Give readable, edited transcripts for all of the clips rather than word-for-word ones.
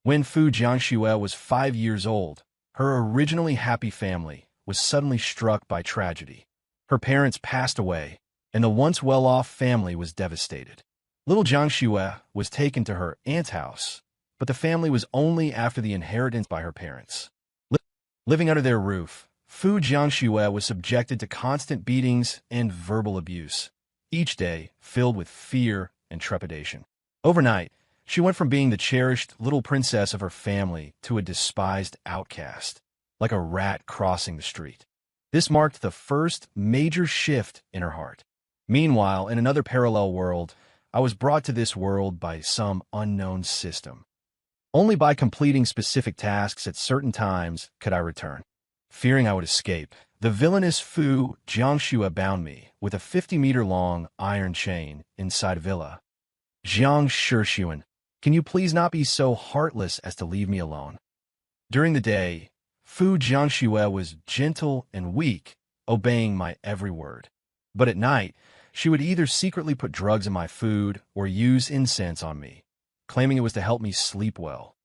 When Fu Jiangxue was 5 years old, her originally happy family was suddenly struck by tragedy. Her parents passed away, and the once well-off family was devastated. Little Jiangxue was taken to her aunt's house, but the family was only after the inheritance by her parents. Living under their roof, Fu Jiangxue was subjected to constant beatings and verbal abuse, each day filled with fear and trepidation. Overnight, she went from being the cherished little princess of her family to a despised outcast, like a rat crossing the street. This marked the first major shift in her heart. Meanwhile, in another parallel world, I was brought to this world by some unknown system. Only by completing specific tasks at certain times could I return. Fearing I would escape, the villainous Fu Jiangxue bound me with a 50-meter-long iron chain inside a villa. Jiang Shixuan, can you please not be so heartless as to leave me alone? During the day, Fu Jiangxue was gentle and weak, obeying my every word. But at night, she would either secretly put drugs in my food or use incense on me, claiming it was to help me sleep well.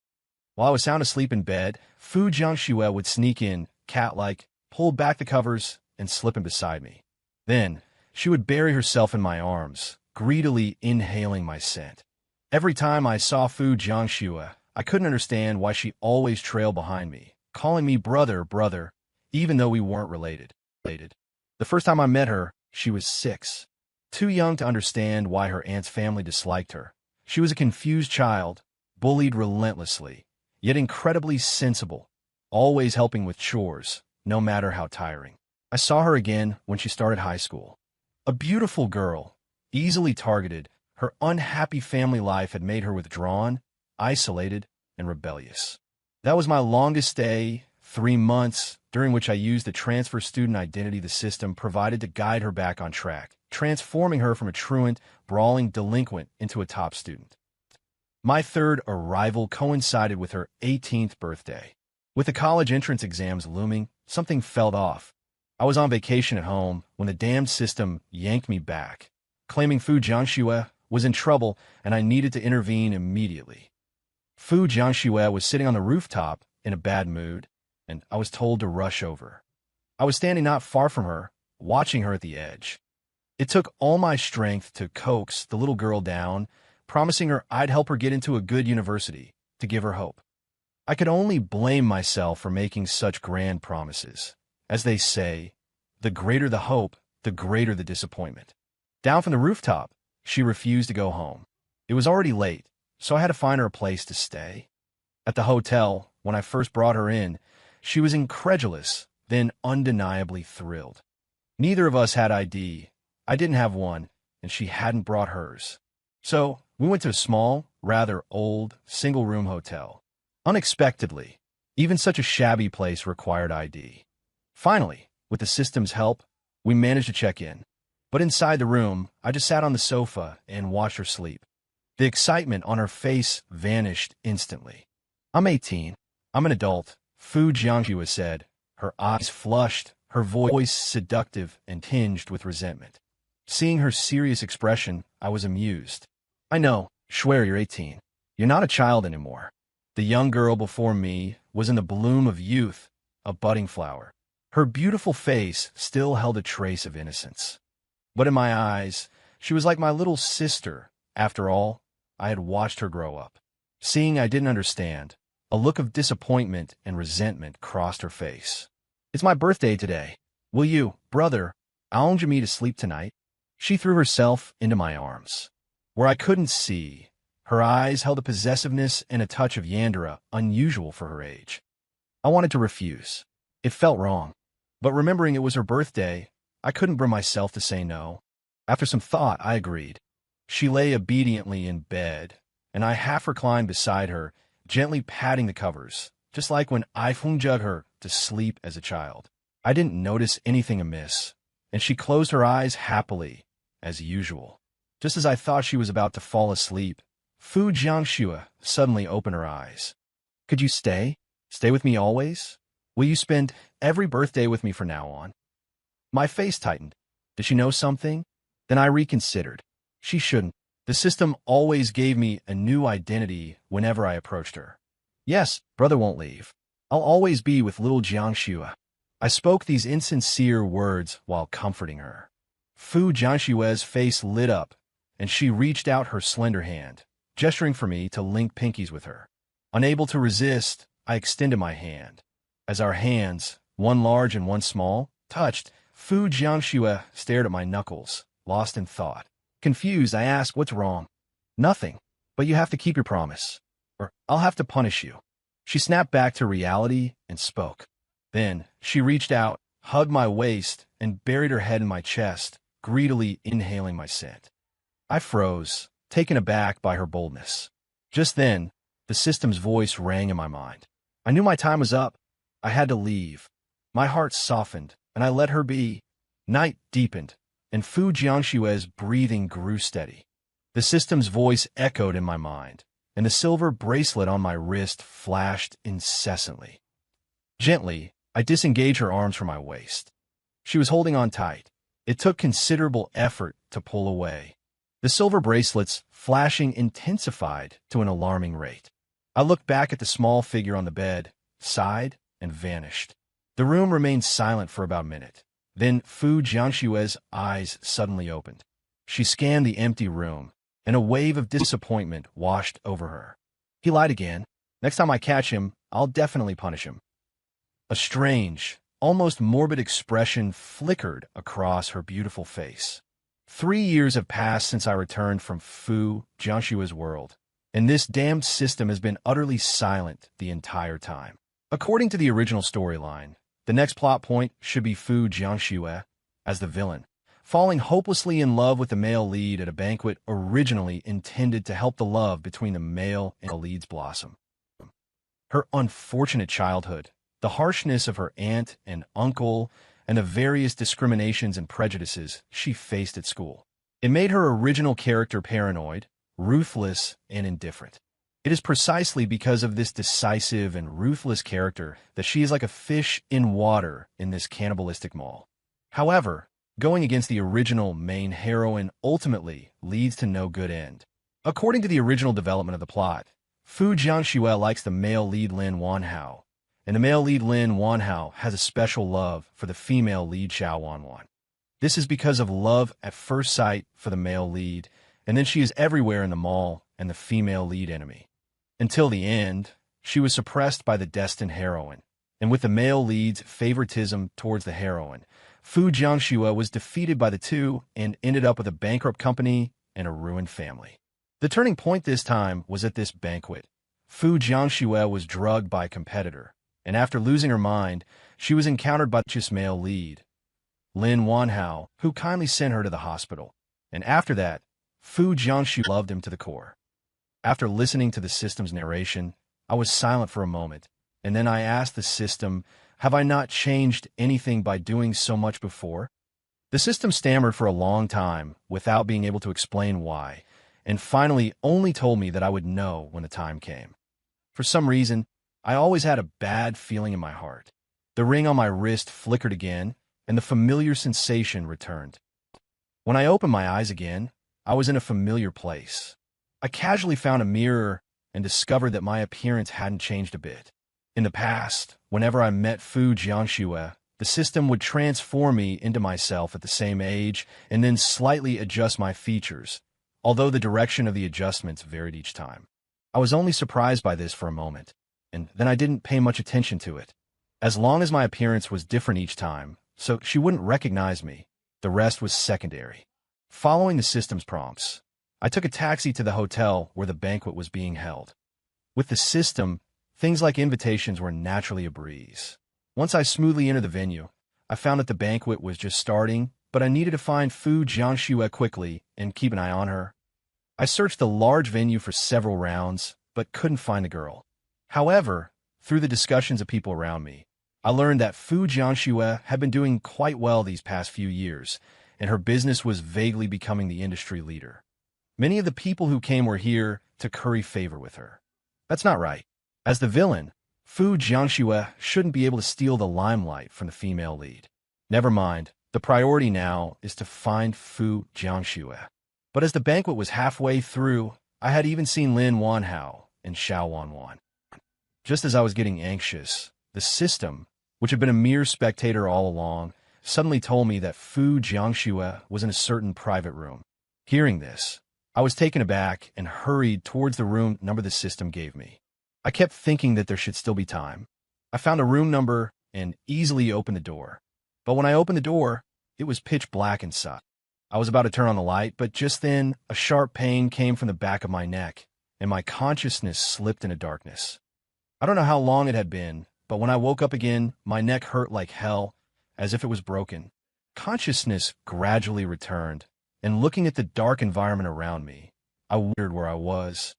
While I was sound asleep in bed, Fu Jiangxue would sneak in, cat-like, pull back the covers, and slip in beside me. Then, she would bury herself in my arms, greedily inhaling my scent. Every time I saw Fu Jiangxue, I couldn't understand why she always trailed behind me, calling me brother, brother, even though we weren't related. The first time I met her, she was 6. Too young to understand why her aunt's family disliked her. She was a confused child, bullied relentlessly, yet incredibly sensible, always helping with chores, no matter how tiring. I saw her again when she started high school. A beautiful girl, easily targeted, her unhappy family life had made her withdrawn, isolated, and rebellious. That was my longest stay, 3 months, during which I used the transfer student identity the system provided to guide her back on track, transforming her from a truant, brawling delinquent into a top student. My third arrival coincided with her 18th birthday. With the college entrance exams looming, something felt off. I was on vacation at home when the damned system yanked me back, claiming Fu Jiangxue was in trouble and I needed to intervene immediately. Fu Jiangxue was sitting on the rooftop in a bad mood, and I was told to rush over. I was standing not far from her, watching her at the edge. It took all my strength to coax the little girl down, promising her I'd help her get into a good university, to give her hope. I could only blame myself for making such grand promises. As they say, the greater the hope, the greater the disappointment. Down from the rooftop, she refused to go home. It was already late, so I had to find her a place to stay. At the hotel, when I first brought her in, she was incredulous, then undeniably thrilled. Neither of us had ID. I didn't have one, and she hadn't brought hers. So we went to a small, rather old, single-room hotel. Unexpectedly, even such a shabby place required ID. Finally, with the system's help, we managed to check in. But inside the room, I just sat on the sofa and watched her sleep. The excitement on her face vanished instantly. I'm 18. I'm an adult, Fu Jiangxue said, her eyes flushed, her voice seductive and tinged with resentment. Seeing her serious expression, I was amused. I know, swear you're 18. You're not a child anymore. The young girl before me was in the bloom of youth, a budding flower. Her beautiful face still held a trace of innocence. But in my eyes, she was like my little sister. After all, I had watched her grow up. Seeing I didn't understand, a look of disappointment and resentment crossed her face. It's my birthday today. Will you, brother, arrange me to sleep tonight? She threw herself into my arms. Where I couldn't see, her eyes held a possessiveness and a touch of Yandere unusual for her age. I wanted to refuse. It felt wrong. But remembering it was her birthday, I couldn't bring myself to say no. After some thought, I agreed. She lay obediently in bed, and I half reclined beside her, gently patting the covers, just like when I funjug her to sleep as a child. I didn't notice anything amiss, and she closed her eyes happily, as usual. Just as I thought she was about to fall asleep, Fu Jiangxue suddenly opened her eyes. Could you stay? Stay with me always? Will you spend every birthday with me from now on? My face tightened. Did she know something? Then I reconsidered. She shouldn't. The system always gave me a new identity whenever I approached her. Yes, brother won't leave. I'll always be with little Jiangxue. I spoke these insincere words while comforting her. Fu Jiangxue's face lit up, and she reached out her slender hand, gesturing for me to link pinkies with her. Unable to resist, I extended my hand. As our hands, one large and one small, touched, Fu Jiangxue stared at my knuckles, lost in thought. Confused, I asked, "What's wrong?" "Nothing, but you have to keep your promise, or I'll have to punish you." She snapped back to reality and spoke. Then, she reached out, hugged my waist, and buried her head in my chest, greedily inhaling my scent. I froze, taken aback by her boldness. Just then, the system's voice rang in my mind. I knew my time was up. I had to leave. My heart softened, and I let her be. Night deepened, and Fu Jiangxue's breathing grew steady. The system's voice echoed in my mind, and the silver bracelet on my wrist flashed incessantly. Gently, I disengaged her arms from my waist. She was holding on tight. It took considerable effort to pull away. The silver bracelets, flashing, intensified to an alarming rate. I looked back at the small figure on the bed, sighed, and vanished. The room remained silent for about a minute. Then Fu Jiangxue's eyes suddenly opened. She scanned the empty room, and a wave of disappointment washed over her. He lied again. Next time I catch him, I'll definitely punish him. A strange, almost morbid expression flickered across her beautiful face. 3 years have passed since I returned from Fu Jiangxue's world, and this damned system has been utterly silent the entire time. According to the original storyline, the next plot point should be Fu Jiangxue as the villain, falling hopelessly in love with the male lead at a banquet originally intended to help the love between the male and the leads blossom. Her unfortunate childhood, the harshness of her aunt and uncle, and the various discriminations and prejudices she faced at school. It made her original character paranoid, ruthless, and indifferent. It is precisely because of this decisive and ruthless character that she is like a fish in water in this cannibalistic mall. However, going against the original main heroine ultimately leads to no good end. According to the original development of the plot, Fu Jiangxue likes the male lead Lin Wanhao, and the male lead Lin Wanhao has a special love for the female lead Xiao Wanwan. This is because of love at first sight for the male lead, and then she is everywhere in the mall and the female lead enemy. Until the end, she was suppressed by the destined heroine, and with the male lead's favoritism towards the heroine, Fu Jiangxue was defeated by the two and ended up with a bankrupt company and a ruined family. The turning point this time was at this banquet. Fu Jiangxue was drugged by a competitor, and after losing her mind, she was encountered by the male lead, Lin Wanhao, who kindly sent her to the hospital. And after that, Fu Jiangxue loved him to the core. After listening to the system's narration, I was silent for a moment, and then I asked the system, "Have I not changed anything by doing so much before?" The system stammered for a long time without being able to explain why, and finally only told me that I would know when the time came. For some reason, I always had a bad feeling in my heart. The ring on my wrist flickered again, and the familiar sensation returned. When I opened my eyes again, I was in a familiar place. I casually found a mirror and discovered that my appearance hadn't changed a bit. In the past, whenever I met Fu Jiangxue, the system would transform me into myself at the same age and then slightly adjust my features, although the direction of the adjustments varied each time. I was only surprised by this for a moment, and then I didn't pay much attention to it. As long as my appearance was different each time, so she wouldn't recognize me, the rest was secondary. Following the system's prompts, I took a taxi to the hotel where the banquet was being held. With the system, things like invitations were naturally a breeze. Once I smoothly entered the venue, I found that the banquet was just starting, but I needed to find Fu Jiangxue quickly and keep an eye on her. I searched the large venue for several rounds, but couldn't find the girl. However, through the discussions of people around me, I learned that Fu Jiangxue had been doing quite well these past few years, and her business was vaguely becoming the industry leader. Many of the people who came were here to curry favor with her. That's not right. As the villain, Fu Jiangxue shouldn't be able to steal the limelight from the female lead. Never mind, the priority now is to find Fu Jiangxue. But as the banquet was halfway through, I had even seen Lin Wanhao and Xiao Wanwan. Just as I was getting anxious, the system, which had been a mere spectator all along, suddenly told me that Fu Jiangxue was in a certain private room. Hearing this, I was taken aback and hurried towards the room number the system gave me. I kept thinking that there should still be time. I found a room number and easily opened the door. But when I opened the door, it was pitch black inside. I was about to turn on the light, but just then, a sharp pain came from the back of my neck, and my consciousness slipped into darkness. I don't know how long it had been, but when I woke up again, my neck hurt like hell, as if it was broken. Consciousness gradually returned, and looking at the dark environment around me, I wondered where I was.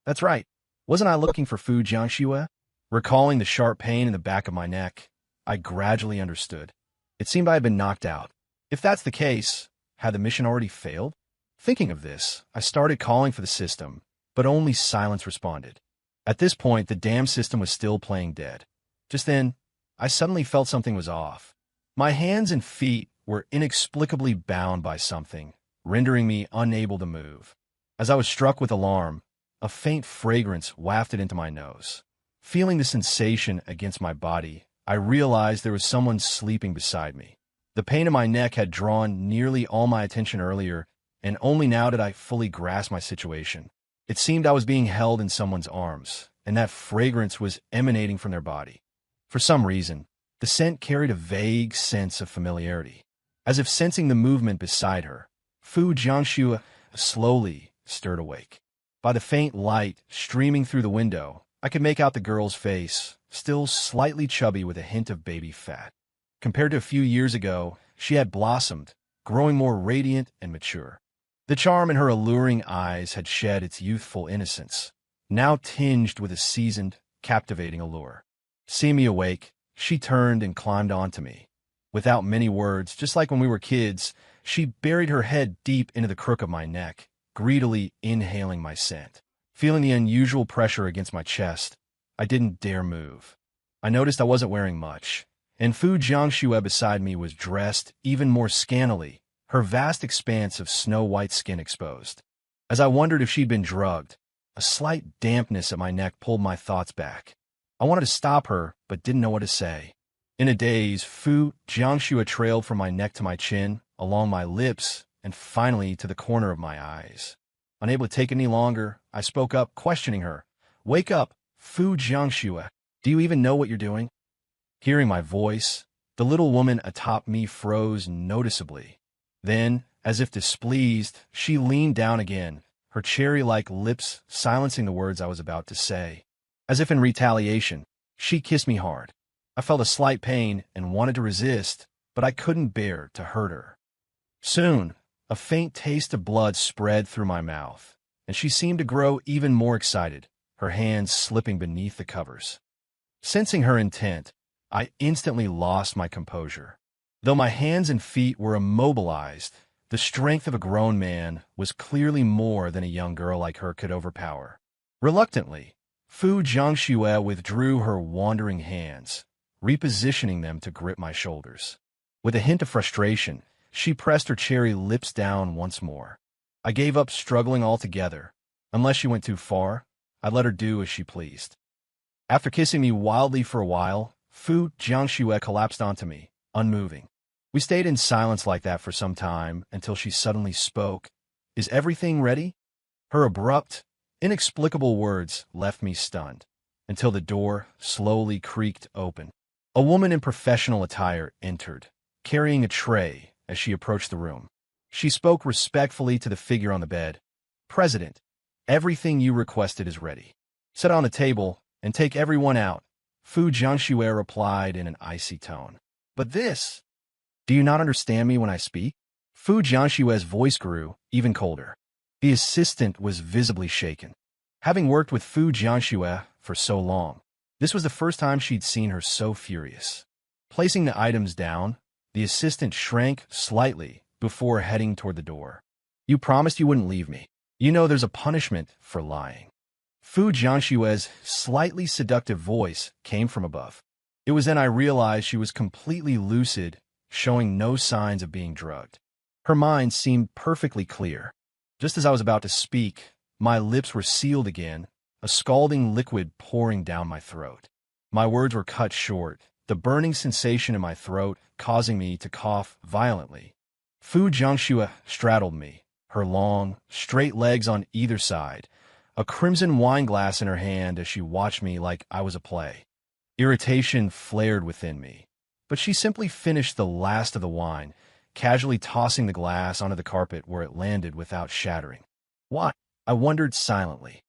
That's right. Wasn't I looking for Fu Jiangxue? Recalling the sharp pain in the back of my neck, I gradually understood. It seemed I had been knocked out. If that's the case, had the mission already failed? Thinking of this, I started calling for the system, but only silence responded. At this point, the damn system was still playing dead. Just then, I suddenly felt something was off. My hands and feet were inexplicably bound by something, rendering me unable to move. As I was struck with alarm, a faint fragrance wafted into my nose. Feeling the sensation against my body, I realized there was someone sleeping beside me. The pain in my neck had drawn nearly all my attention earlier, and only now did I fully grasp my situation. It seemed I was being held in someone's arms, and that fragrance was emanating from their body. For some reason, the scent carried a vague sense of familiarity. As if sensing the movement beside her, Fu Jiangxue slowly stirred awake. By the faint light streaming through the window, I could make out the girl's face, still slightly chubby with a hint of baby fat. Compared to a few years ago, she had blossomed, growing more radiant and mature. The charm in her alluring eyes had shed its youthful innocence, now tinged with a seasoned, captivating allure. Seeing me awake, she turned and climbed onto me. Without many words, just like when we were kids, she buried her head deep into the crook of my neck, greedily inhaling my scent. Feeling the unusual pressure against my chest, I didn't dare move. I noticed I wasn't wearing much, and Fu Jiangxue beside me was dressed even more scantily, her vast expanse of snow-white skin exposed. As I wondered if she'd been drugged, a slight dampness at my neck pulled my thoughts back. I wanted to stop her, but didn't know what to say. In a daze, Fu Jiangxue trailed from my neck to my chin, along my lips, and finally to the corner of my eyes. Unable to take it any longer, I spoke up, questioning her. "Wake up, Fu Jiangxue. Do you even know what you're doing?" Hearing my voice, the little woman atop me froze noticeably. Then, as if displeased, she leaned down again, her cherry-like lips silencing the words I was about to say. As if in retaliation, she kissed me hard. I felt a slight pain and wanted to resist, but I couldn't bear to hurt her. Soon, a faint taste of blood spread through my mouth, and she seemed to grow even more excited, her hands slipping beneath the covers. Sensing her intent, I instantly lost my composure. Though my hands and feet were immobilized, the strength of a grown man was clearly more than a young girl like her could overpower. Reluctantly, Fu Jiangxue withdrew her wandering hands, repositioning them to grip my shoulders. With a hint of frustration, she pressed her cherry lips down once more. I gave up struggling altogether. Unless she went too far, I let her do as she pleased. After kissing me wildly for a while, Fu Jiangxue collapsed onto me, unmoving. We stayed in silence like that for some time until she suddenly spoke. "Is everything ready?" Her abrupt, inexplicable words left me stunned, until the door slowly creaked open. A woman in professional attire entered, carrying a tray as she approached the room. She spoke respectfully to the figure on the bed. "President, everything you requested is ready. Sit on the table and take everyone out," Fu Jiangxue replied in an icy tone. "But this... Do you not understand me when I speak?" Fu Jiangxue's voice grew even colder. The assistant was visibly shaken. Having worked with Fu Jiangxue for so long, this was the first time she'd seen her so furious. Placing the items down, the assistant shrank slightly before heading toward the door. "You promised you wouldn't leave me. You know there's a punishment for lying." Fu Jiangxue's slightly seductive voice came from above. It was then I realized she was completely lucid, showing no signs of being drugged. Her mind seemed perfectly clear. Just as I was about to speak, my lips were sealed again, a scalding liquid pouring down my throat. My words were cut short, the burning sensation in my throat causing me to cough violently. Fu Jiangxue straddled me, her long, straight legs on either side, a crimson wine glass in her hand as she watched me like I was a play. Irritation flared within me, but she simply finished the last of the wine, casually tossing the glass onto the carpet where it landed without shattering. Why? I wondered silently,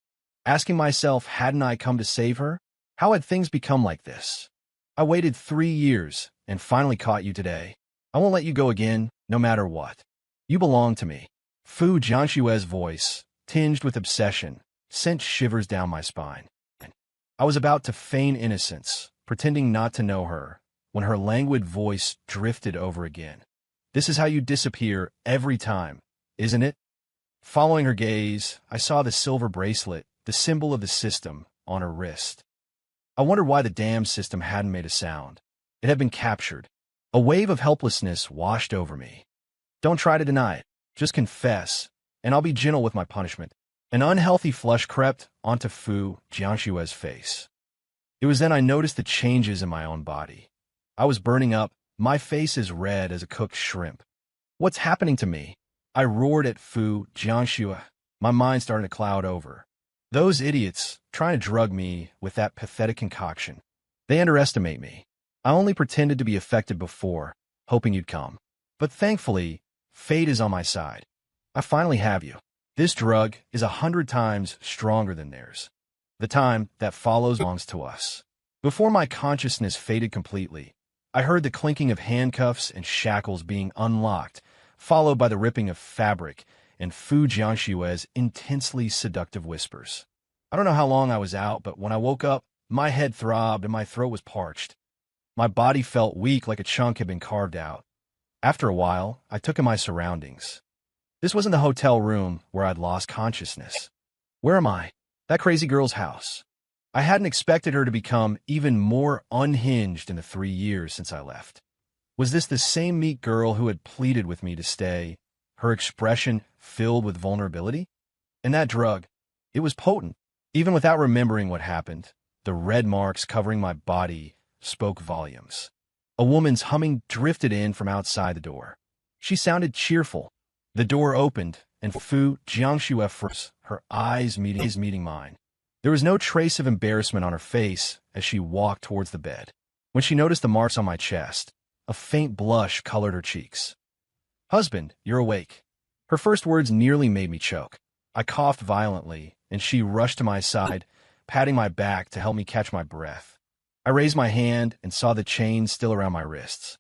asking myself, hadn't I come to save her? How had things become like this? I waited 3 years and finally caught you today. I won't let you go again, no matter what. You belong to me. Fu Jiangxue's voice, tinged with obsession, sent shivers down my spine. I was about to feign innocence, pretending not to know her, when her languid voice drifted over again. This is how you disappear every time, isn't it? Following her gaze, I saw the silver bracelet, the symbol of the system, on her wrist. I wondered why the damn system hadn't made a sound. It had been captured. A wave of helplessness washed over me. Don't try to deny it. Just confess, and I'll be gentle with my punishment. An unhealthy flush crept onto Fu Jiangxue's face. It was then I noticed the changes in my own body. I was burning up, my face as red as a cooked shrimp. What's happening to me? I roared at Fu Jiangxue, my mind starting to cloud over. Those idiots, trying to drug me with that pathetic concoction. They underestimate me. I only pretended to be affected before, hoping you'd come. But thankfully, fate is on my side. I finally have you. This drug is 100 times stronger than theirs. The time that follows belongs to us. Before my consciousness faded completely, I heard the clinking of handcuffs and shackles being unlocked, followed by the ripping of fabric and Fu Jiangxue's intensely seductive whispers. I don't know how long I was out, but when I woke up, my head throbbed and my throat was parched. My body felt weak like a chunk had been carved out. After a while, I took in my surroundings. This wasn't the hotel room where I'd lost consciousness. Where am I? That crazy girl's house. I hadn't expected her to become even more unhinged in the 3 years since I left. Was this the same meek girl who had pleaded with me to stay, her expression filled with vulnerability? And that drug, it was potent. Even without remembering what happened, the red marks covering my body spoke volumes. A woman's humming drifted in from outside the door. She sounded cheerful. The door opened, and Fu Jiangxue froze, her eyes meeting mine. There was no trace of embarrassment on her face as she walked towards the bed. When she noticed the marks on my chest, a faint blush colored her cheeks. "Husband, you're awake." Her first words nearly made me choke. I coughed violently, and she rushed to my side, patting my back to help me catch my breath. I raised my hand and saw the chains still around my wrists.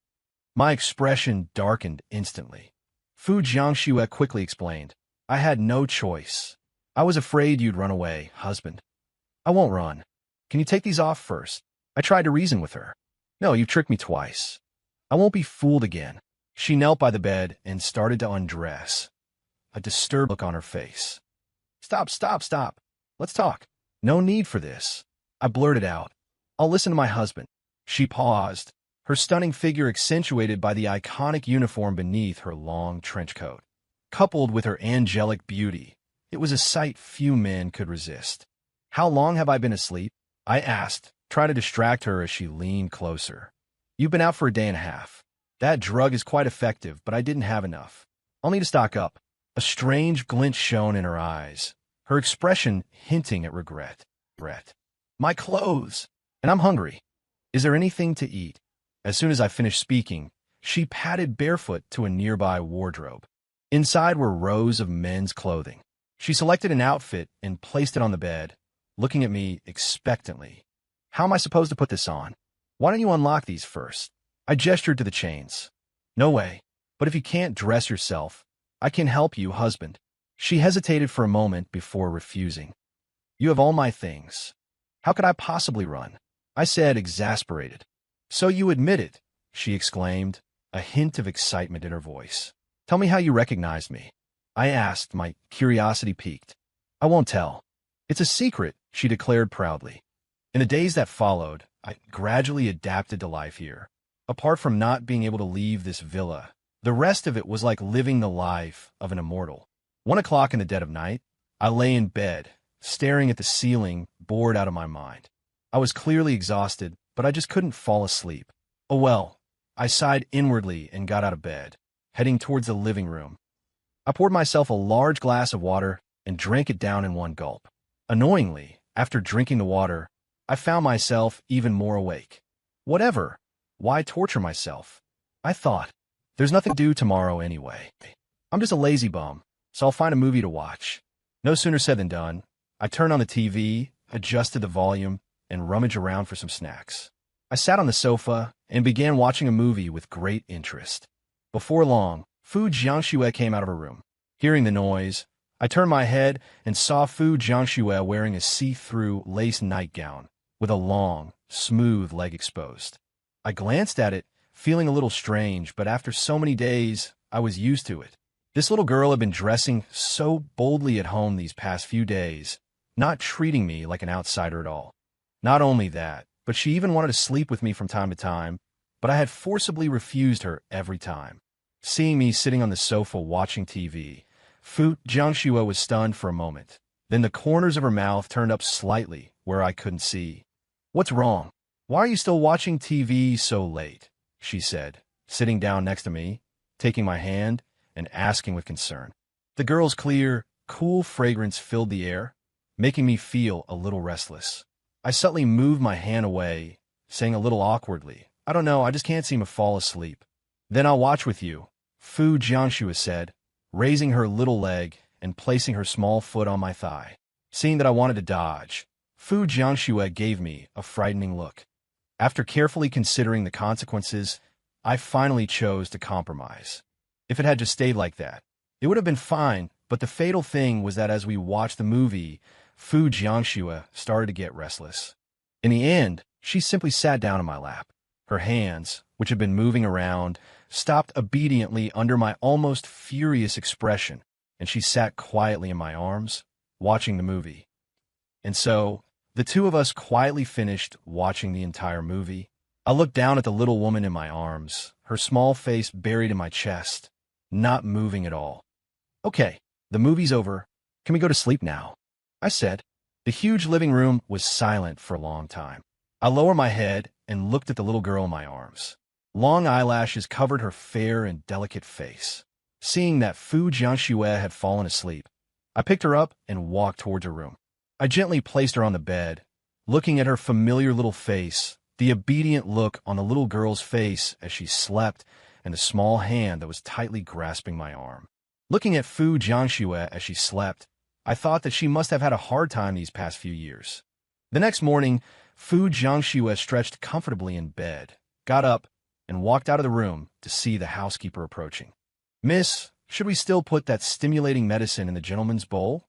My expression darkened instantly. Fu Jiangxue quickly explained, "I had no choice. I was afraid you'd run away, husband." "I won't run. Can you take these off first?" I tried to reason with her. "No, you've tricked me twice. I won't be fooled again." She knelt by the bed and started to undress, a disturbed look on her face. Stop. Let's talk." "No need for this." I blurted out. "I'll listen to my husband." She paused, her stunning figure accentuated by the iconic uniform beneath her long trench coat. Coupled with her angelic beauty, it was a sight few men could resist. "How long have I been asleep?" I asked, trying to distract her as she leaned closer. "You've been out for a day and a half. That drug is quite effective, but I didn't have enough. I'll need to stock up." A strange glint shone in her eyes, her expression hinting at regret. "My clothes, and I'm hungry. Is there anything to eat?" As soon as I finished speaking, she padded barefoot to a nearby wardrobe. Inside were rows of men's clothing. She selected an outfit and placed it on the bed, looking at me expectantly. "How am I supposed to put this on? Why don't you unlock these first?" I gestured to the chains. "No way. But if you can't dress yourself, I can help you, husband." She hesitated for a moment before refusing. "You have all my things. How could I possibly run?" I said, exasperated. "So you admit it," she exclaimed, a hint of excitement in her voice. "Tell me how you recognized me." I asked, my curiosity piqued. "I won't tell. It's a secret," she declared proudly. In the days that followed, I gradually adapted to life here. Apart from not being able to leave this villa, the rest of it was like living the life of an immortal. 1 o'clock in the dead of night, I lay in bed, staring at the ceiling, bored out of my mind. I was clearly exhausted, but I just couldn't fall asleep. Oh well, I sighed inwardly and got out of bed, heading towards the living room. I poured myself a large glass of water and drank it down in one gulp. Annoyingly, after drinking the water, I found myself even more awake. Whatever. Why torture myself? I thought. There's nothing to do tomorrow anyway. I'm just a lazy bum, so I'll find a movie to watch. No sooner said than done. I turned on the TV, adjusted the volume, and rummaged around for some snacks. I sat on the sofa and began watching a movie with great interest. Before long, Fu Jiangxue came out of her room. Hearing the noise, I turned my head and saw Fu Jiangxue wearing a see-through lace nightgown with a long, smooth leg exposed. I glanced at it, feeling a little strange, but after so many days, I was used to it. This little girl had been dressing so boldly at home these past few days, not treating me like an outsider at all. Not only that, but she even wanted to sleep with me from time to time, but I had forcibly refused her every time. Seeing me sitting on the sofa watching TV, Fu Jiangxue was stunned for a moment. Then the corners of her mouth turned up slightly where I couldn't see. "What's wrong? Why are you still watching TV so late?" she said, sitting down next to me, taking my hand, and asking with concern. The girl's clear, cool fragrance filled the air, making me feel a little restless. I subtly moved my hand away, saying a little awkwardly, "I don't know, I just can't seem to fall asleep." "Then I'll watch with you," Fu Jiangxue said, raising her little leg and placing her small foot on my thigh. Seeing that I wanted to dodge, Fu Jiangxue gave me a frightening look. After carefully considering the consequences, I finally chose to compromise. If it had just stayed like that, it would have been fine, but the fatal thing was that as we watched the movie, Fu Jiangxue started to get restless. In the end, she simply sat down in my lap. Her hands, which had been moving around, stopped obediently under my almost furious expression, and she sat quietly in my arms, watching the movie. And so, the two of us quietly finished watching the entire movie. I looked down at the little woman in my arms, her small face buried in my chest, not moving at all. "Okay, the movie's over. Can we go to sleep now?" I said. The huge living room was silent for a long time. I lowered my head and looked at the little girl in my arms. Long eyelashes covered her fair and delicate face. Seeing that Fu Jiangxue had fallen asleep, I picked her up and walked towards her room. I gently placed her on the bed, looking at her familiar little face, the obedient look on the little girl's face as she slept, and the small hand that was tightly grasping my arm. Looking at Fu Jiangxue as she slept, I thought that she must have had a hard time these past few years. The next morning, Fu Jiangxue stretched comfortably in bed, got up, and walked out of the room to see the housekeeper approaching. "Miss, should we still put that stimulating medicine in the gentleman's bowl?"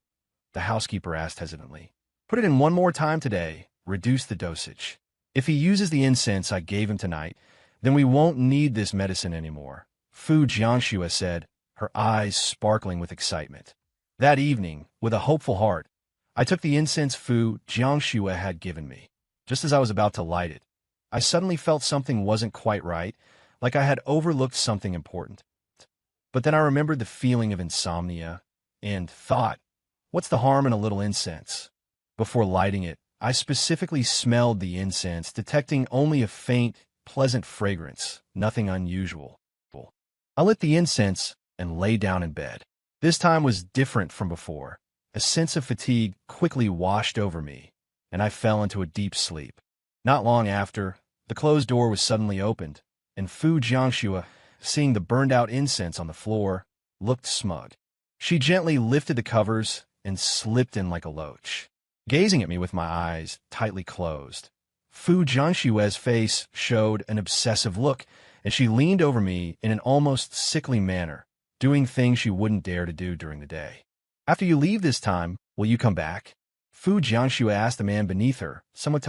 the housekeeper asked hesitantly. "Put it in one more time today, reduce the dosage. If he uses the incense I gave him tonight, then we won't need this medicine anymore," Fu Jiangxue said, her eyes sparkling with excitement. That evening, with a hopeful heart, I took the incense Fu Jiangxue had given me. Just as I was about to light it, I suddenly felt something wasn't quite right, like I had overlooked something important. But then I remembered the feeling of insomnia and thought, what's the harm in a little incense? Before lighting it, I specifically smelled the incense, detecting only a faint, pleasant fragrance, nothing unusual. I lit the incense and lay down in bed. This time was different from before. A sense of fatigue quickly washed over me, and I fell into a deep sleep. Not long after, the closed door was suddenly opened, and Fu Jiangxue, seeing the burned-out incense on the floor, looked smug. She gently lifted the covers and slipped in like a loach, gazing at me with my eyes tightly closed. Fu Jiangxue's face showed an obsessive look, and she leaned over me in an almost sickly manner, doing things she wouldn't dare to do during the day. "After you leave this time, will you come back?" Fu Jiangxue asked the man beneath her, somewhat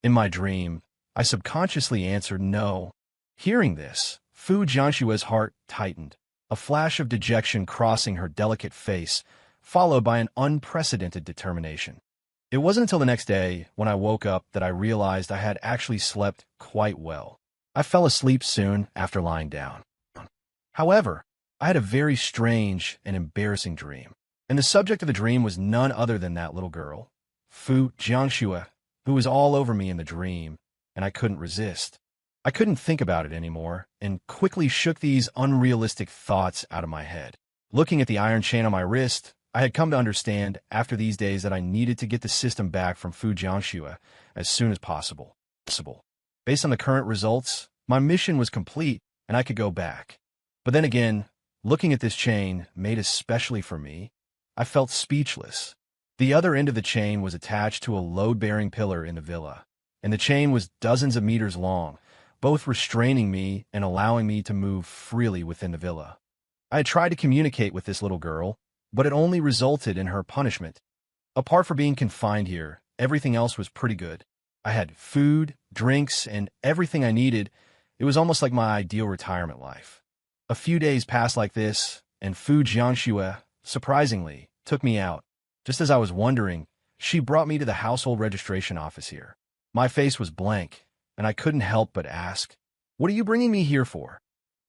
In my dream, I subconsciously answered no. Hearing this, Fu Jiangxue's heart tightened, a flash of dejection crossing her delicate face, followed by an unprecedented determination. It wasn't until the next day, when I woke up, that I realized I had actually slept quite well. I fell asleep soon after lying down. However, I had a very strange and embarrassing dream. And the subject of the dream was none other than that little girl, Fu Jiangxue, who was all over me in the dream, and I couldn't resist. I couldn't think about it anymore, and quickly shook these unrealistic thoughts out of my head. Looking at the iron chain on my wrist, I had come to understand after these days that I needed to get the system back from Fu Jiangxue as soon as possible. Based on the current results, my mission was complete, and I could go back. But then again, looking at this chain, made especially for me, I felt speechless. The other end of the chain was attached to a load-bearing pillar in the villa, and the chain was dozens of meters long, both restraining me and allowing me to move freely within the villa. I had tried to communicate with this little girl, but it only resulted in her punishment. Apart from being confined here, everything else was pretty good. I had food, drinks, and everything I needed. It was almost like my ideal retirement life. A few days passed like this, and Fu Jiangxue, surprisingly, took me out. Just as I was wondering, she brought me to the household registration office here. My face was blank, and I couldn't help but ask, "What are you bringing me here for?"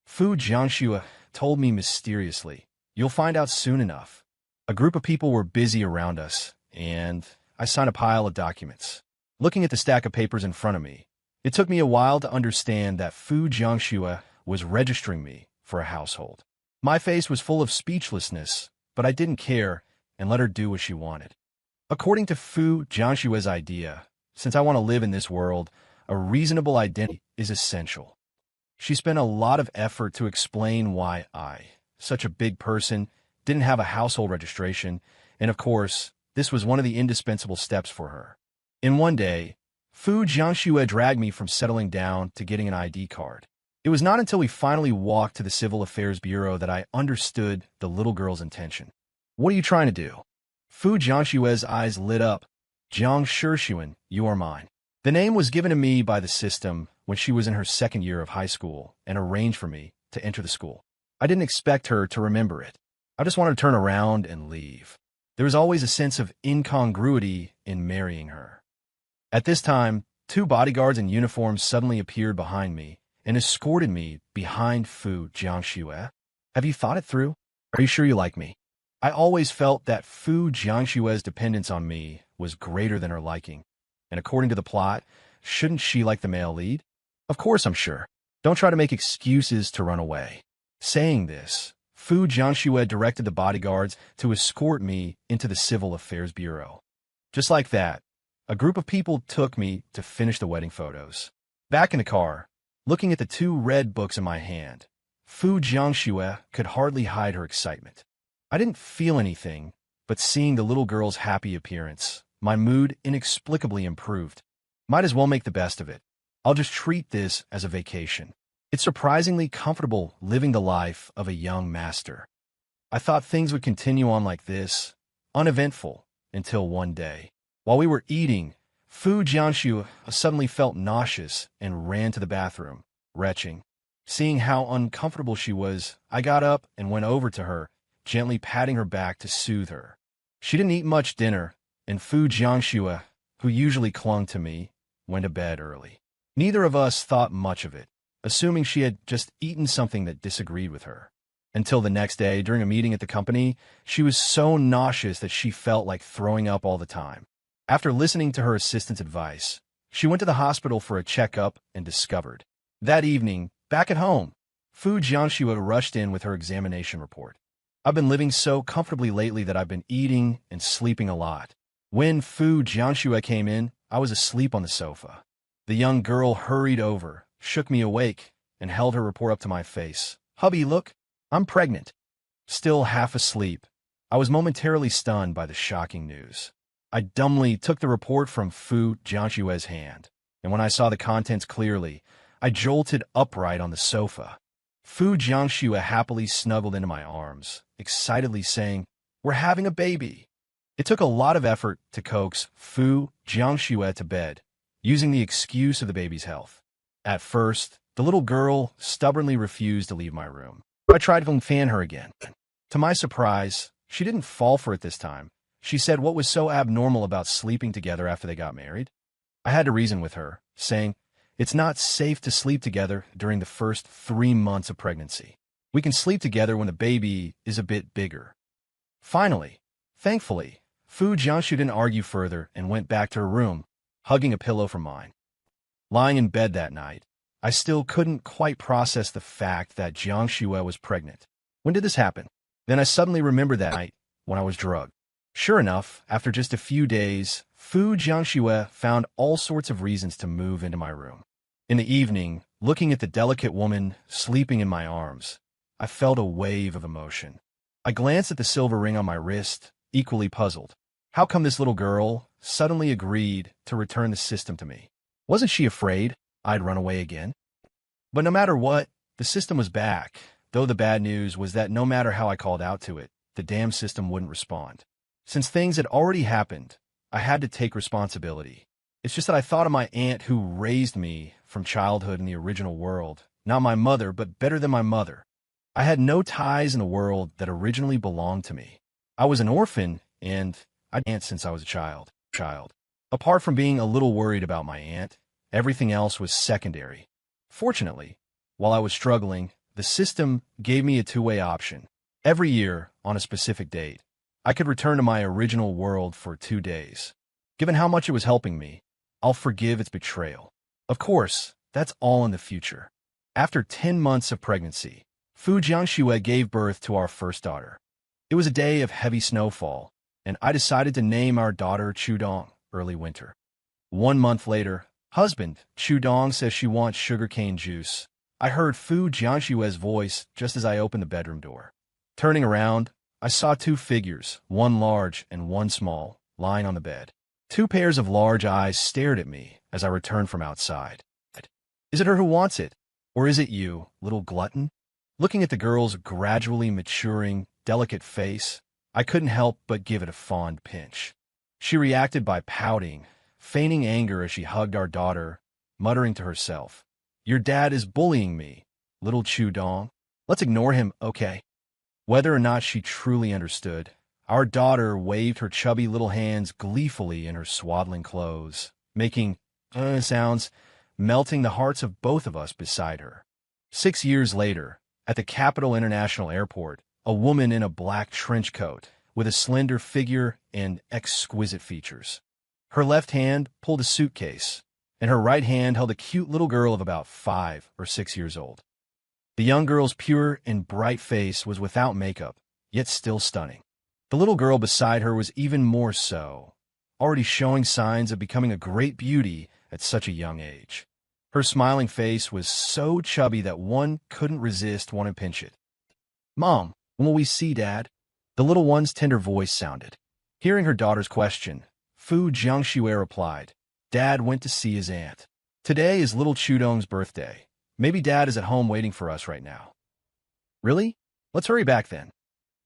Fu Jiangxue told me mysteriously, "You'll find out soon enough." A group of people were busy around us, and I signed a pile of documents. Looking at the stack of papers in front of me, it took me a while to understand that Fu Jiangxue was registering me for a household. My face was full of speechlessness, but I didn't care and let her do what she wanted. According to Fu Jiangxue's idea, since I want to live in this world, a reasonable identity is essential. She spent a lot of effort to explain why I, such a big person, didn't have a household registration, and of course, this was one of the indispensable steps for her. In one day, Fu Jiangxue dragged me from settling down to getting an ID card. It was not until we finally walked to the Civil Affairs Bureau that I understood the little girl's intention. "What are you trying to do?" Fu Jiangxue's eyes lit up. "Jiang Shixuan, you are mine." The name was given to me by the system when she was in her second year of high school and arranged for me to enter the school. I didn't expect her to remember it. I just wanted to turn around and leave. There was always a sense of incongruity in marrying her. At this time, 2 bodyguards in uniform suddenly appeared behind me and escorted me behind Fu Jiangxue. "Have you thought it through? Are you sure you like me?" I always felt that Fu Jiangxue's dependence on me was greater than her liking. And according to the plot, shouldn't she like the male lead? "Of course I'm sure. Don't try to make excuses to run away." Saying this, Fu Jiangxue directed the bodyguards to escort me into the Civil Affairs Bureau. Just like that, a group of people took me to finish the wedding photos. Back in the car, looking at the 2 red books in my hand, Fu Jiangxue could hardly hide her excitement. I didn't feel anything, but seeing the little girl's happy appearance, my mood inexplicably improved. Might as well make the best of it. I'll just treat this as a vacation. It's surprisingly comfortable living the life of a young master. I thought things would continue on like this, uneventful, until one day. While we were eating, Fu Jiangxue suddenly felt nauseous and ran to the bathroom, retching. Seeing how uncomfortable she was, I got up and went over to her, gently patting her back to soothe her. She didn't eat much dinner, and Fu Jiangxue, who usually clung to me, went to bed early. Neither of us thought much of it, assuming she had just eaten something that disagreed with her. Until the next day, during a meeting at the company, she was so nauseous that she felt like throwing up all the time. After listening to her assistant's advice, she went to the hospital for a checkup and discovered. That evening, back at home, Fu Jiangxue rushed in with her examination report. "I've been living so comfortably lately that I've been eating and sleeping a lot." When Fu Jiangxue came in, I was asleep on the sofa. The young girl hurried over, shook me awake, and held her report up to my face. "Hubby, look, I'm pregnant." Still half asleep, I was momentarily stunned by the shocking news. I dumbly took the report from Fu Jiangxue's hand, and when I saw the contents clearly, I jolted upright on the sofa. Fu Jiangxue happily snuggled into my arms, excitedly saying, "We're having a baby." It took a lot of effort to coax Fu Jiangxue to bed, using the excuse of the baby's health. At first, the little girl stubbornly refused to leave my room. I tried to fan her again. To my surprise, she didn't fall for it this time. She said what was so abnormal about sleeping together after they got married. I had to reason with her, saying, "It's not safe to sleep together during the first 3 months of pregnancy. We can sleep together when the baby is a bit bigger." Finally, Thankfully, Fu Jiangxu didn't argue further and went back to her room, hugging a pillow from mine. Lying in bed that night, I still couldn't quite process the fact that Jiangxue was pregnant. When did this happen? Then I suddenly remembered that night when I was drugged. Sure enough, after just a few days, Fu Jiangxue found all sorts of reasons to move into my room. In the evening, looking at the delicate woman sleeping in my arms, I felt a wave of emotion. I glanced at the silver ring on my wrist, equally puzzled. How come this little girl suddenly agreed to return the system to me? Wasn't she afraid I'd run away again? But no matter what, the system was back, though the bad news was that no matter how I called out to it, the damn system wouldn't respond. Since things had already happened, I had to take responsibility. It's just that I thought of my aunt who raised me from childhood in the original world, not my mother, but better than my mother. I had no ties in a world that originally belonged to me. I was an orphan, and I'd aunt since I was a child. Apart from being a little worried about my aunt, everything else was secondary. Fortunately, while I was struggling, the system gave me a two-way option. Every year, on a specific date, I could return to my original world for 2 days. Given how much it was helping me, I'll forgive its betrayal. Of course, that's all in the future. After 10 months of pregnancy, Fu Jiangxue gave birth to our first daughter. It was a day of heavy snowfall, and I decided to name our daughter Chudong, early winter. 1 month later, husband, Chudong says she wants sugarcane juice. I heard Fu Jiangxue's voice just as I opened the bedroom door. Turning around, I saw 2 figures, one large and one small, lying on the bed. 2 pairs of large eyes stared at me as I returned from outside. Is it her who wants it? Or is it you, little glutton? Looking at the girl's gradually maturing, delicate face, I couldn't help but give it a fond pinch. She reacted by pouting, feigning anger as she hugged our daughter, muttering to herself, "Your dad is bullying me, little Chudong. Let's ignore him, okay?" Whether or not she truly understood, our daughter waved her chubby little hands gleefully in her swaddling clothes, making sounds, melting the hearts of both of us beside her. 6 years later, at the Capital International Airport, a woman in a black trench coat with a slender figure and exquisite features. Her left hand pulled a suitcase, and her right hand held a cute little girl of about 5 or 6 years old. The young girl's pure and bright face was without makeup, yet still stunning. The little girl beside her was even more so, already showing signs of becoming a great beauty at such a young age. Her smiling face was so chubby that one couldn't resist wanting to pinch it. "Mom, when will we see Dad?" The little one's tender voice sounded. Hearing her daughter's question, Fu Jiangxue replied, "Dad went to see his aunt. Today is little Chudong's birthday. Maybe Dad is at home waiting for us right now." "Really? Let's hurry back then."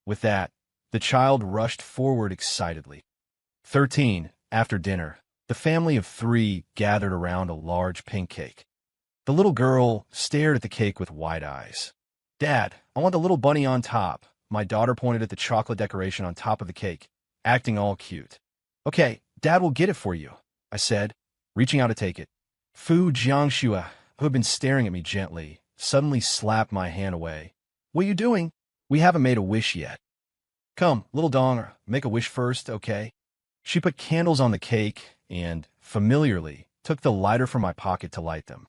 With that, the child rushed forward excitedly. 13. After dinner, the family of 3 gathered around a large pink cake. The little girl stared at the cake with wide eyes. "Dad, I want the little bunny on top." My daughter pointed at the chocolate decoration on top of the cake, acting all cute. "Okay, Dad will get it for you," I said, reaching out to take it. Fu Jiangxue, who had been staring at me gently, suddenly slapped my hand away. "What are you doing? We haven't made a wish yet." "Come, little Dong, make a wish first, okay?" She put candles on the cake and, familiarly, took the lighter from my pocket to light them.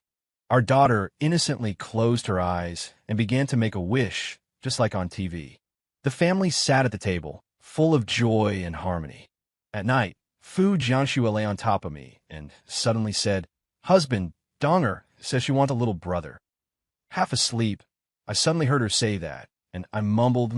Our daughter innocently closed her eyes and began to make a wish, just like on TV. The family sat at the table, full of joy and harmony. At night, Fu Jiangxue lay on top of me and suddenly said, "Husband, Donger says she wants a little brother." Half asleep, I suddenly heard her say that, and I mumbled,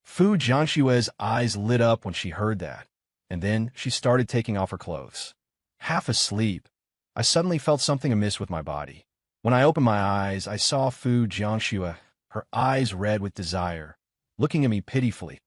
Fu Jiangxue's eyes lit up when she heard that, and then she started taking off her clothes. Half asleep, I suddenly felt something amiss with my body. When I opened my eyes, I saw Fu Jiangxue, her eyes red with desire, looking at me pitifully.